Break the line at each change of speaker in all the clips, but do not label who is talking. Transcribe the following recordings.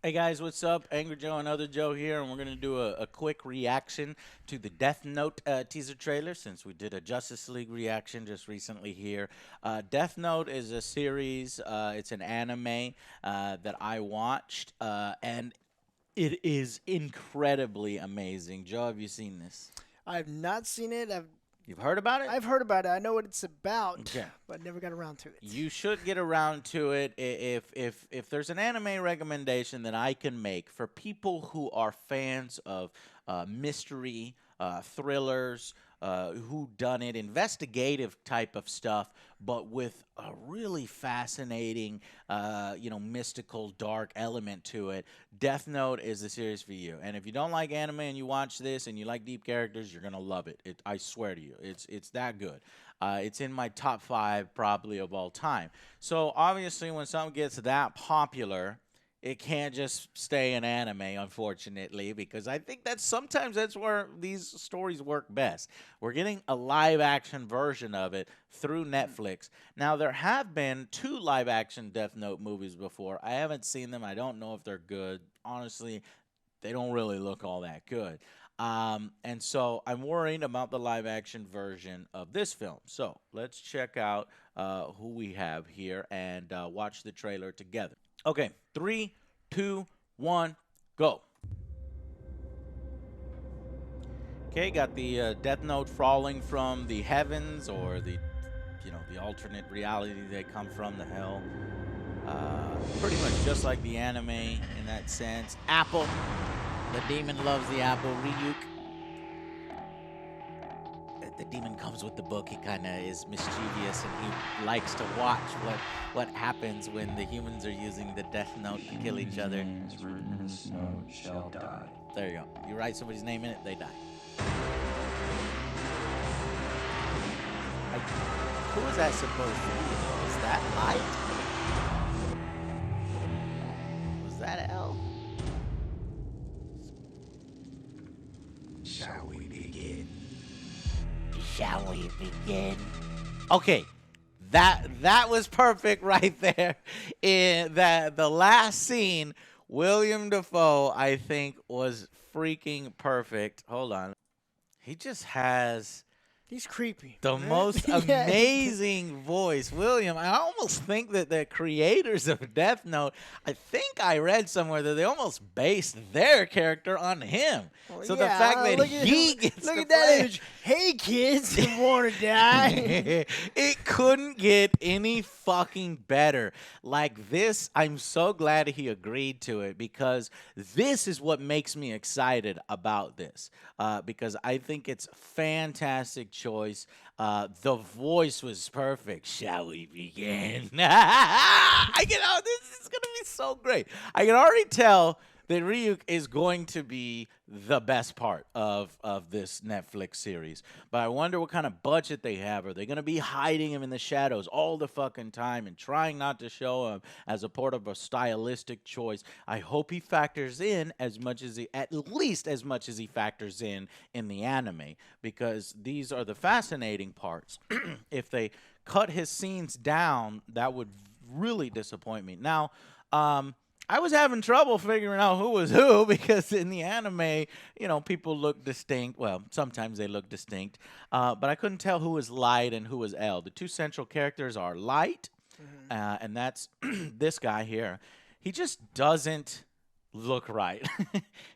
Hey guys, what's up? AngryJoe and OtherJoe here, and we're going to do a quick reaction to the Death Note teaser trailer since we did a Justice League reaction just recently here. Death Note is a series, it's an anime that I watched, and it is incredibly amazing. Joe, have you seen this?
I've not seen it.
You've heard about it?
I've heard about it. I know what it's about,
Okay.
but never got around to it.
You should get around to it. If there's an anime recommendation that I can make for people who are fans of mystery, thrillers, who done it, investigative type of stuff, but with a really fascinating, mystical, dark element to it. Death Note is the series for you. And if you don't like anime and you watch this and you like deep characters, you're gonna love it. I swear to you, it's that good. It's in my top five probably of all time. So obviously, when something gets that popular, it can't just stay an anime, unfortunately, because I think that sometimes that's where these stories work best. We're getting a live action version of it through Netflix. Now, there have been two live action Death Note movies before. I haven't seen them. I don't know if they're good. Honestly, they don't really look all that good. And so I'm worried about the live action version of this film. So let's check out who we have here and watch the trailer together. Okay, three, two, one, go. Okay, got the Death Note falling from the heavens or the alternate reality they come from, the hell. Pretty much just like the anime in that sense. Apple, the demon loves the apple. Ryuk, the demon comes with the book. He kind of is mischievous and he likes to watch what happens when the humans are using the Death Note to kill each other.
Is written in this note shall die.
There you go. You write somebody's name in it, they die. Who is that supposed to be? Is that light? Was that L?
Shall we begin?
Shall we begin? Okay, that was perfect right there. In that the last scene, William Dafoe, I think, was freaking perfect. Hold on, he just has
He's creepy.
the most
Yeah.
amazing voice. William, I almost think that the creators of Death Note, I think I read somewhere that they almost based their character on him.
Well,
So the
yeah,
fact that
look at-
he gets
Look
to
at that
play
image. Hey kids, you want to die?
it couldn't get any fucking better. Like this, I'm so glad he agreed to it because this is what makes me excited about this. Because I think it's fantastic choice. The voice was perfect. Shall we begin? This is gonna be so great. I can already tell that Ryuk is going to be the best part of this Netflix series. But I wonder what kind of budget they have. Are they going to be hiding him in the shadows all the fucking time and trying not to show him as a part of a stylistic choice? I hope he factors in as much as at least as much as he factors in the anime, because these are the fascinating parts. If they cut his scenes down, that would really disappoint me. Now, I was having trouble figuring out who was who because in the anime, people look distinct. Well, sometimes they look distinct, but I couldn't tell who was Light and who was L. The two central characters are Light, and that's this guy here. He just doesn't look right.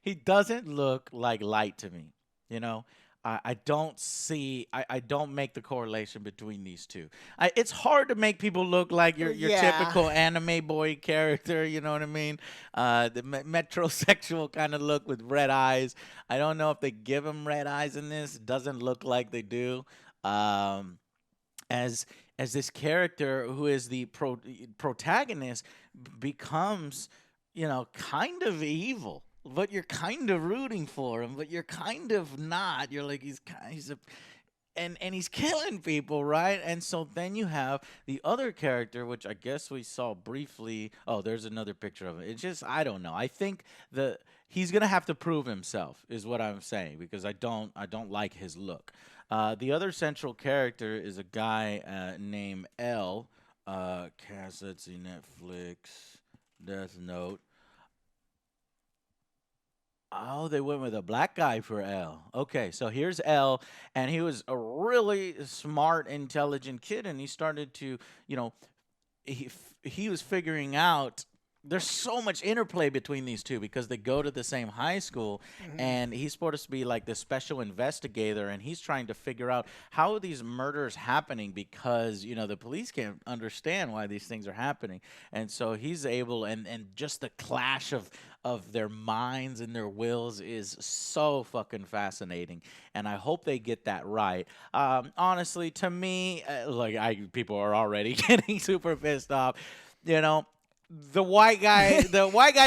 He doesn't look like Light to me. You know, I don't see. I don't make the correlation between these two. It's hard to make people look like your
Yeah.
typical anime boy character. You know what I mean? The metrosexual kind of look with red eyes. I don't know if they give him red eyes in this. It doesn't look like they do. Um, as this character who is the protagonist becomes, kind of evil, but you're kind of rooting for him, but you're kind of not. You're like he's a and he's killing people, right? And so then you have the other character, which I guess we saw briefly. Oh, there's another picture of it. It's just I don't know. I think the he's gonna have to prove himself, is what I'm saying, because I don't like his look. The other central character is a guy named L. Let's see, Netflix, Death Note. Oh, they went with a black guy for L. Okay, so here's L, and he was a really smart, intelligent kid, and he started to, you know, he was figuring out there's so much interplay between these two because they go to the same high school, and he's supposed to be like the special investigator, and he's trying to figure out how are these murders happening because the police can't understand why these things are happening, and so he's able, and just the clash of their minds and their wills is so fucking fascinating, and I hope they get that right. Honestly, to me, people are already getting super pissed off, you know. The white guy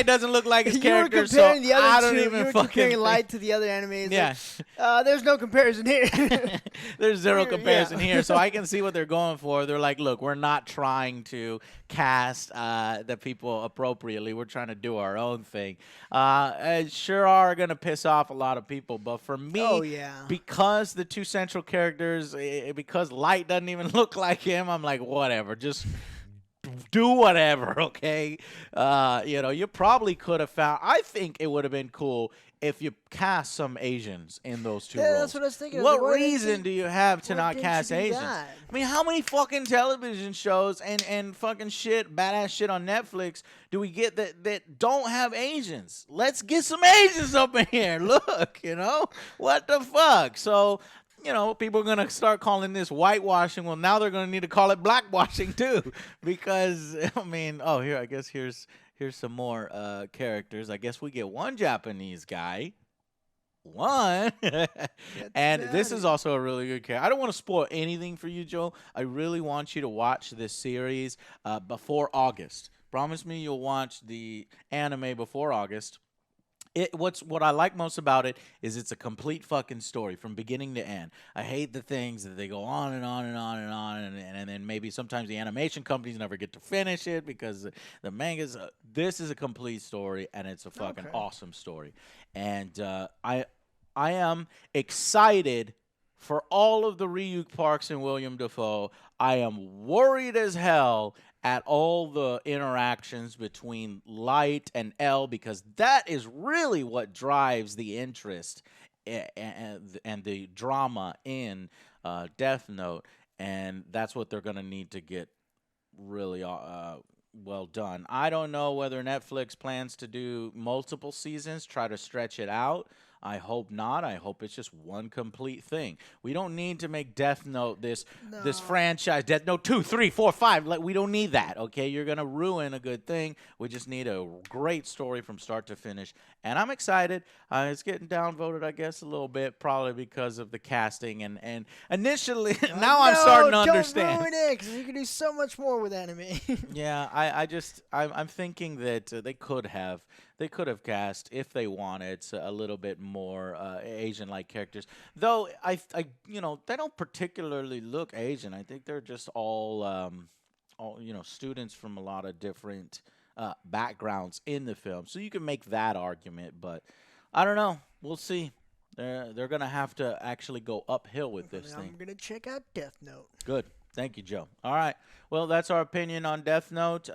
doesn't look like his character, so
comparing the other
I don't
two.
even
You were
fucking
comparing Light
think.
to the other animes.
Yeah.
There's no comparison here.
There's zero
Yeah.
comparison here, so I can see what they're going for. They're like, look, we're not trying to cast the people appropriately. We're trying to do our own thing. Sure are going to piss off a lot of people, but for me,
Oh, yeah.
because the two central characters, because Light doesn't even look like him, I'm like, whatever, just do whatever, okay? You probably could have found. I think it would have been cool if you cast some Asians in those two
Yeah,
roles.
that's what I was thinking. I was
What
like, why didn't
reason
you-
do you have to
why
not
didn't
cast
you do
Asians?
that?
I mean, how many fucking television shows and fucking shit, badass shit on Netflix do we get that don't have Asians? Let's get some Asians up in here. Look, what the fuck? So. People are going to start calling this whitewashing. Well, now they're going to need to call it blackwashing too. Because, here, I guess here's some more characters. I guess we get one Japanese guy. One. And this is also a really good character. I don't want to spoil anything for you, Joe. I really want you to watch this series before August. Promise me you'll watch the anime before August. What I like most about it is it's a complete fucking story from beginning to end. I hate the things that they go on and on and on and on, and then maybe sometimes the animation companies never get to finish it because the mangas. This is a complete story, and it's a fucking awesome story. And I am excited for all of the Ryuk Parks and William Dafoe. I am worried as hell at all the interactions between Light and L because that is really what drives the interest and the drama in Death Note, and that's what they're going to need to get really well done. I don't know whether Netflix plans to do multiple seasons, try to stretch it out. I hope not. I hope it's just one complete thing. We don't need to make Death Note this franchise. Death Note 2, 3, 4, 5. We don't need that, okay? You're going to ruin a good thing. We just need a great story from start to finish. And I'm excited. It's getting downvoted, I guess, a little bit, probably because of the casting. And initially, now I'm starting to understand.
Don't ruin it, because you can do so much more with anime.
Yeah, I'm thinking that they could have cast, if they wanted, a little bit more Asian-like characters. Though they don't particularly look Asian. I think they're just all students from a lot of different backgrounds in the film. So you can make that argument, but I don't know. We'll see. They're gonna have to actually go uphill with this thing.
I'm gonna check out Death Note.
Good. Thank you, Joe. All right. Well, that's our opinion on Death Note.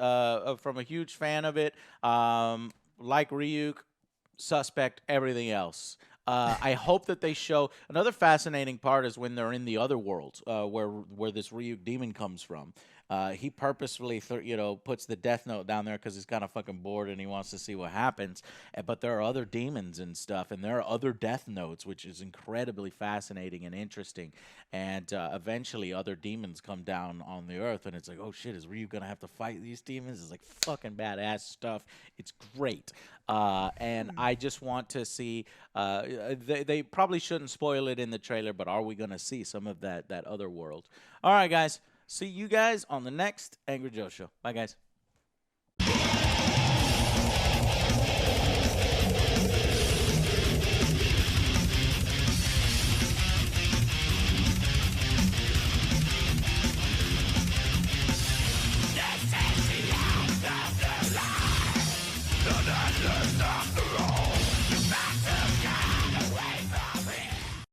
From a huge fan of it. Like Ryuk, suspect everything else. I hope that they show another fascinating part is when they're in the other world, where this Ryuk demon comes from. He purposefully, puts the Death Note down there because he's kind of fucking bored and he wants to see what happens. But there are other demons and stuff, and there are other Death Notes, which is incredibly fascinating and interesting. And eventually, other demons come down on the Earth, and it's like, oh shit, is Ryu gonna have to fight these demons? It's like fucking badass stuff. It's great. And I just want to see. They probably shouldn't spoil it in the trailer, but are we gonna see some of that other world? All right, guys. See you guys on the next Angry Joe Show. Bye, guys.